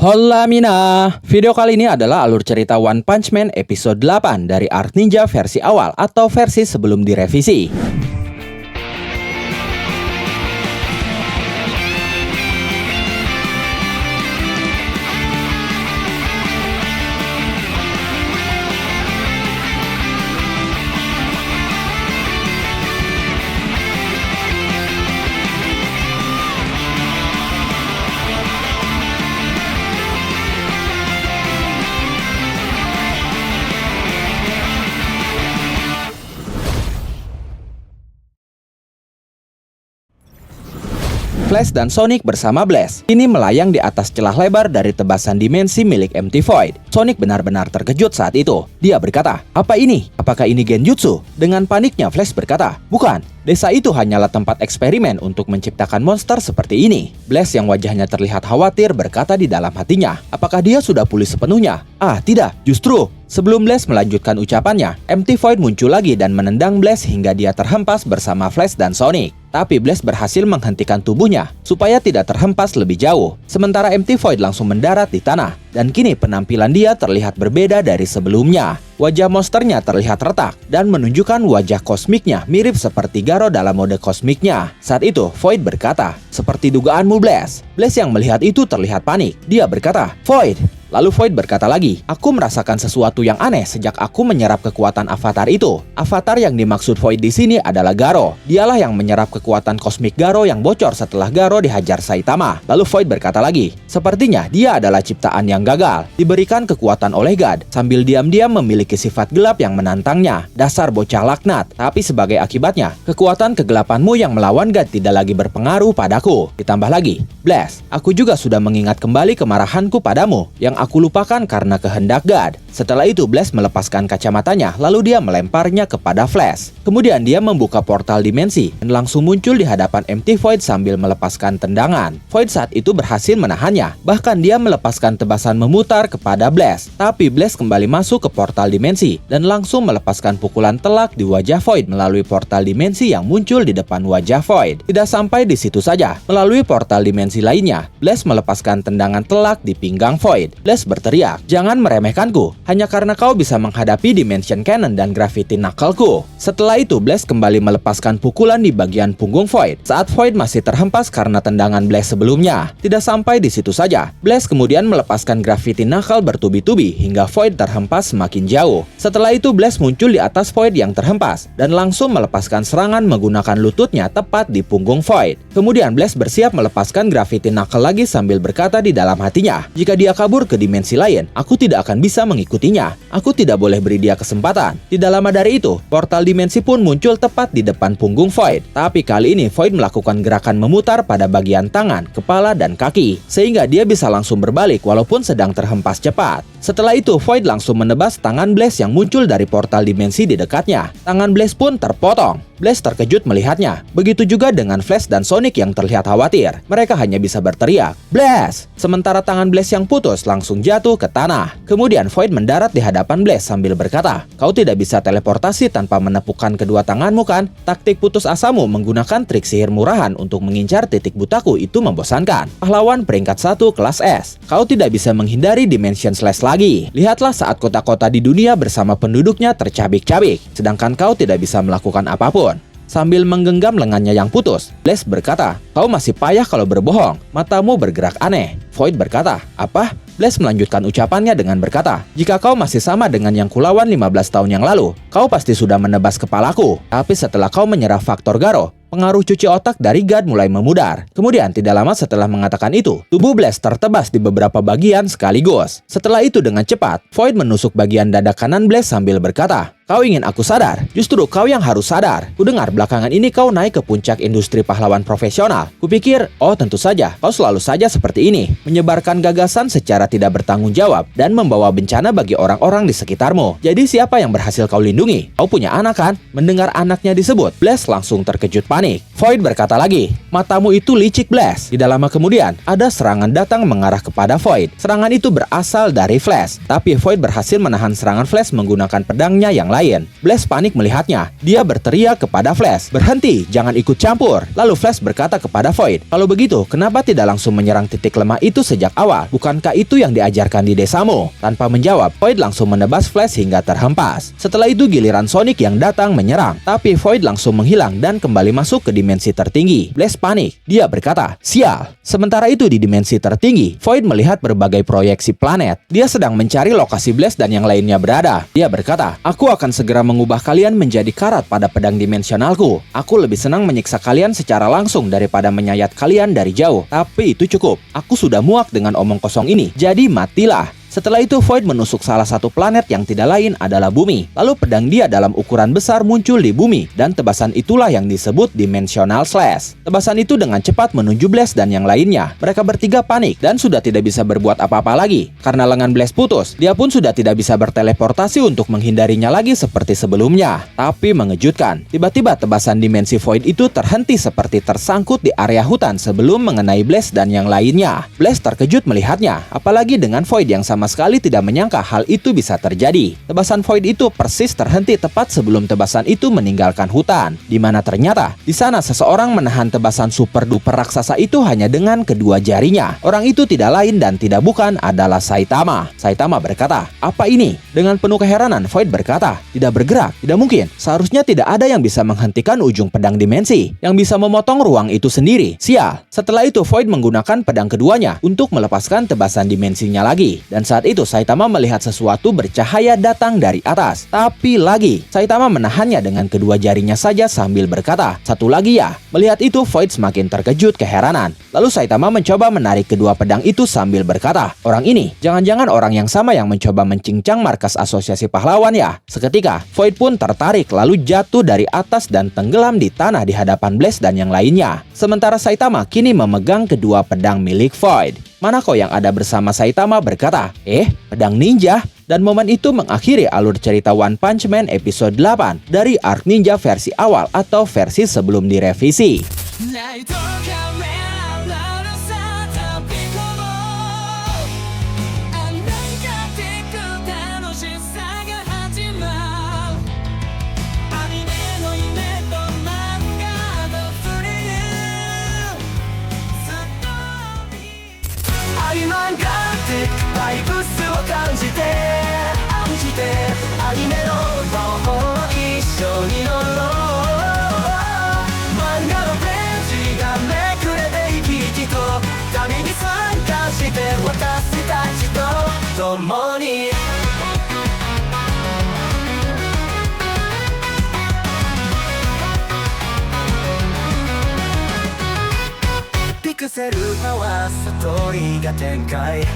Hola Mina! Video kali ini adalah alur cerita One Punch Man episode 8 dari Art Ninja versi awal atau versi sebelum direvisi. Flash dan Sonic bersama Blaze ini melayang di atas celah lebar dari tebasan dimensi milik MT Void. Sonic benar-benar terkejut saat itu. Dia berkata, "Apa ini? Apakah ini genjutsu?" Dengan paniknya Flash berkata, "Bukan. Desa itu hanyalah tempat eksperimen untuk menciptakan monster seperti ini." Blaze yang wajahnya terlihat khawatir berkata di dalam hatinya, "Apakah dia sudah pulih sepenuhnya?" Ah, tidak. Justru sebelum Blaze melanjutkan ucapannya, MT Void muncul lagi dan menendang Blaze hingga dia terhempas bersama Flash dan Sonic. Tapi Blaze berhasil menghentikan tubuhnya supaya tidak terhempas lebih jauh. Sementara MT Void langsung mendarat di tanah. Dan kini penampilan dia terlihat berbeda dari sebelumnya. Wajah monsternya terlihat retak dan menunjukkan wajah kosmiknya mirip seperti Garo dalam mode kosmiknya. Saat itu Void berkata, "Seperti dugaanmu Blaze." Blaze yang melihat itu terlihat panik. Dia berkata, "Void." Lalu Void berkata lagi, "Aku merasakan sesuatu yang aneh sejak aku menyerap kekuatan avatar itu." Avatar yang dimaksud Void di sini adalah Garo. Dialah yang menyerap kekuatan kosmik Garo yang bocor setelah Garo dihajar Saitama. Lalu Void berkata lagi, "Sepertinya dia adalah ciptaan yang gagal, diberikan kekuatan oleh God, sambil diam-diam memiliki sifat gelap yang menantangnya. Dasar bocah laknat. Tapi sebagai akibatnya, kekuatan kegelapanmu yang melawan God tidak lagi berpengaruh padaku." Ditambah lagi, "Blaze, aku juga sudah mengingat kembali kemarahanku padamu yang aku lupakan karena kehendak God." Setelah itu Blaze melepaskan kacamatanya lalu dia melemparnya kepada Flash. Kemudian dia membuka portal dimensi dan langsung muncul di hadapan MT Void sambil melepaskan tendangan. Void saat itu berhasil menahannya. Bahkan dia melepaskan tebasan memutar kepada Blaze. Tapi Blaze kembali masuk ke portal dimensi dan langsung melepaskan pukulan telak di wajah Void melalui portal dimensi yang muncul di depan wajah Void. Tidak sampai di situ saja, melalui portal dimensi lainnya, Blaze melepaskan tendangan telak di pinggang Void. Blaze berteriak, "Jangan meremehkanku, hanya karena kau bisa menghadapi Dimension Cannon dan Gravity Knuckle-ku." Setelah itu Blaze kembali melepaskan pukulan di bagian punggung Void saat Void masih terhempas karena tendangan Blaze sebelumnya. Tidak sampai di situ saja, Blaze kemudian melepaskan Gravity Knuckle bertubi-tubi hingga Void terhempas semakin jauh. Setelah itu Blaze muncul di atas Void yang terhempas dan langsung melepaskan serangan menggunakan lututnya tepat di punggung Void. Kemudian Blaze bersiap melepaskan Gravity Knuckle lagi sambil berkata di dalam hatinya, "Jika dia kabur ke dimensi lain, aku tidak akan bisa mengikutinya. Aku tidak boleh beri dia kesempatan." Tidak lama dari itu, portal dimensi pun muncul tepat di depan punggung Void. Tapi kali ini Void melakukan gerakan memutar pada bagian tangan, kepala, dan kaki, sehingga dia bisa langsung berbalik walaupun sedang terhempas cepat. Setelah itu Void langsung menebas tangan Blaze yang muncul dari portal dimensi di dekatnya. Tangan Blaze pun terpotong. Blaze terkejut melihatnya. Begitu juga dengan Flash dan Sonic yang terlihat khawatir. Mereka hanya bisa berteriak, "Blaze!" Sementara tangan Blaze yang putus langsung jatuh ke tanah. Kemudian Void mendarat di hadapan Blaze sambil berkata, "Kau tidak bisa teleportasi tanpa menepukkan kedua tanganmu kan? Taktik putus asamu menggunakan trik sihir murahan untuk mengincar titik butaku itu membosankan. Pahlawan peringkat 1 kelas S. Kau tidak bisa menghindari Dimension Slash lagi. Lihatlah saat kota-kota di dunia bersama penduduknya tercabik-cabik, sedangkan kau tidak bisa melakukan apapun." Sambil menggenggam lengannya yang putus, Blaze berkata, "Kau masih payah kalau berbohong. Matamu bergerak aneh." Void berkata, "Apa?" Blaze melanjutkan ucapannya dengan berkata, "Jika kau masih sama dengan yang kulawan 15 tahun yang lalu, kau pasti sudah menebas kepalaku. Tapi setelah kau menyerah faktor Garo, pengaruh cuci otak dari God mulai memudar." Kemudian tidak lama setelah mengatakan itu, tubuh Blaze tertebas di beberapa bagian sekaligus. Setelah itu dengan cepat, Void menusuk bagian dada kanan Blaze sambil berkata, "Kau ingin aku sadar? Justru kau yang harus sadar. Kudengar belakangan ini kau naik ke puncak industri pahlawan profesional. Kupikir, oh tentu saja, kau selalu saja seperti ini, menyebarkan gagasan secara tidak bertanggung jawab dan membawa bencana bagi orang-orang di sekitarmu. Jadi siapa yang berhasil kau lindungi? Kau punya anak kan?" Mendengar anaknya disebut, Blaze langsung terkejut panik. Void berkata lagi, "Matamu itu licik Blaze." Tidak lama kemudian, ada serangan datang mengarah kepada Void. Serangan itu berasal dari Flash, tapi Void berhasil menahan serangan Flash menggunakan pedangnya yang lain. lain. Blaze panik melihatnya. Dia berteriak kepada Flash, "Berhenti, jangan ikut campur." Lalu Flash berkata kepada Void, "Kalau begitu, kenapa tidak langsung menyerang titik lemah itu sejak awal? Bukankah itu yang diajarkan di desamu?" Tanpa menjawab, Void langsung menebas Flash hingga terhempas. Setelah itu giliran Sonic yang datang menyerang, tapi Void langsung menghilang dan kembali masuk ke dimensi tertinggi. Blaze panik. Dia berkata, "Sial." Sementara itu di dimensi tertinggi, Void melihat berbagai proyeksi planet. Dia sedang mencari lokasi Blaze dan yang lainnya berada. Dia berkata, "Aku akan segera mengubah kalian menjadi karat pada pedang dimensionalku. Aku lebih senang menyiksa kalian secara langsung daripada menyayat kalian dari jauh. Tapi itu cukup. Aku sudah muak dengan omong kosong ini. Jadi matilah." Setelah itu Void menusuk salah satu planet yang tidak lain adalah bumi. Lalu pedang dia dalam ukuran besar muncul di bumi, dan tebasan itulah yang disebut Dimensional Slash. Tebasan itu dengan cepat menuju Blaze dan yang lainnya. Mereka bertiga panik dan sudah tidak bisa berbuat apa-apa lagi. Karena lengan Blaze putus, dia pun sudah tidak bisa berteleportasi untuk menghindarinya lagi seperti sebelumnya. Tapi mengejutkan, tiba-tiba tebasan dimensi Void itu terhenti seperti tersangkut di area hutan sebelum mengenai Blaze dan yang lainnya. Blaze terkejut melihatnya, apalagi dengan Void yang sama sekali tidak menyangka hal itu bisa terjadi. Tebasan Void itu persis terhenti tepat sebelum tebasan itu meninggalkan hutan, di mana ternyata di sana seseorang menahan tebasan super duper raksasa itu hanya dengan kedua jarinya. Orang itu tidak lain dan tidak bukan adalah Saitama. Saitama berkata, "Apa ini?" Dengan penuh keheranan, Void berkata, "Tidak bergerak, tidak mungkin. Seharusnya tidak ada yang bisa menghentikan ujung pedang dimensi, yang bisa memotong ruang itu sendiri. Sial." Setelah itu Void menggunakan pedang keduanya untuk melepaskan tebasan dimensinya lagi. Dan saat itu Saitama melihat sesuatu bercahaya datang dari atas. Tapi lagi, Saitama menahannya dengan kedua jarinya saja sambil berkata, "Satu lagi ya." Melihat itu Void semakin terkejut keheranan. Lalu Saitama mencoba menarik kedua pedang itu sambil berkata, "Orang ini, jangan-jangan orang yang sama yang mencoba mencincang markas asosiasi pahlawan ya?" Seketika, Void pun tertarik lalu jatuh dari atas dan tenggelam di tanah di hadapan Blaze dan yang lainnya. Sementara Saitama kini memegang kedua pedang milik Void. Manako yang ada bersama Saitama berkata, pedang ninja?" Dan momen itu mengakhiri alur cerita One Punch Man episode 8 dari arc ninja versi awal atau versi sebelum direvisi.ピクセルパワーストーリーが展開